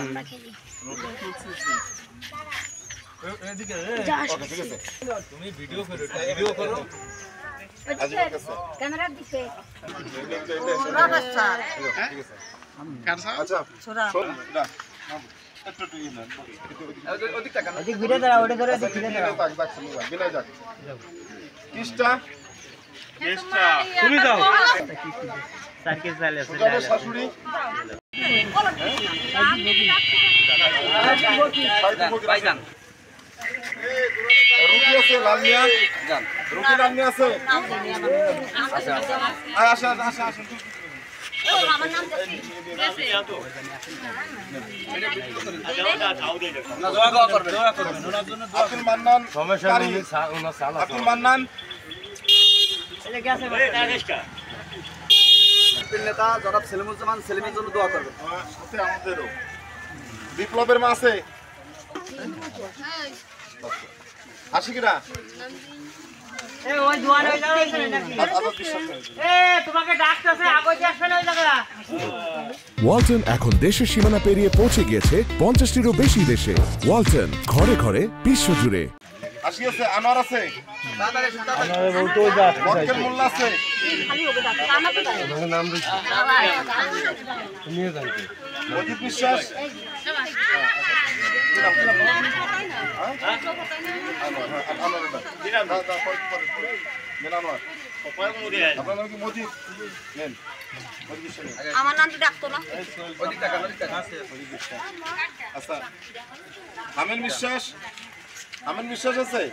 আমরা খেলি। তুমি ভিডিও করো ক্যামেরা দিছে আচ্ছা ওদিক ভিড়ে দাঁড়া, ওটা ধরে ওদিক ভিড়ে দাঁড়া। তুমি যাও শাশুড়ি রুকি আছে লাল মিয়া রুকি লাল মিয়া আছে আসা আসা আসা আমার নাম আব্দুল মান্নান আব্দুল মান্নান নেতা জনাব সেলিমুজ্জামান সেলিমের জন্য দোয়া করবেন। আমাদেরও বিপ্লবের মা আছে আশিকিরা ওয়ালটন এখন দেশের সীমানা পেরিয়ে পৌঁছে গিয়েছে 50টিরও বেশি দেশে। ওয়ালটন ঘরে ঘরে বিশ্বজুড়ে। আশি আছে আনোয়ার আছে মক্কেল মোল্লা আছে অজিত বিশ্বাস আমার নাম তো ডাকতো না। আচ্ছা আমিন বিশ্বাস আমিন বিশ্বাস আছে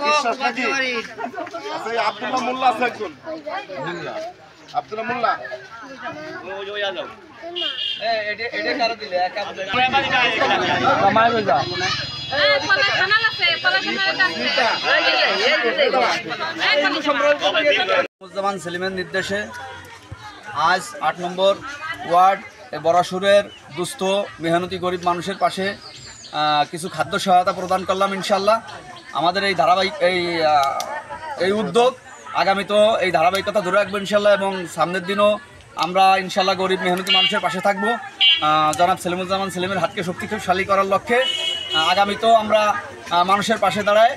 বিশ্বাস নাকি আচ্ছা আব্দুল্লাহ মোল্লা আছে একজন আব্দুল্লাহ মোল্লা সেলিমুজ্জামান সেলিমের নির্দেশে আজ 8 নম্বর ওয়ার্ড বরাসুরের দুস্থ মেহনতি গরিব মানুষের পাশে কিছু খাদ্য সহায়তা প্রদান করলাম। ইনশাল্লাহ আমাদের এই ধারাবাহিক এই উদ্যোগ আগামীতেও এই ধারাবাহিকতা ধরে রাখবো ইনশাল্লাহ, এবং সামনের দিনও আমরা ইনশাল্লাহ গরিব মেহনতি মানুষের পাশে থাকবো। জনাব সেলিমুজ্জামান সেলিমের হাতকে শক্তিশালী করার লক্ষ্যে আগামীতেও আমরা মানুষের পাশে দাঁড়ায়।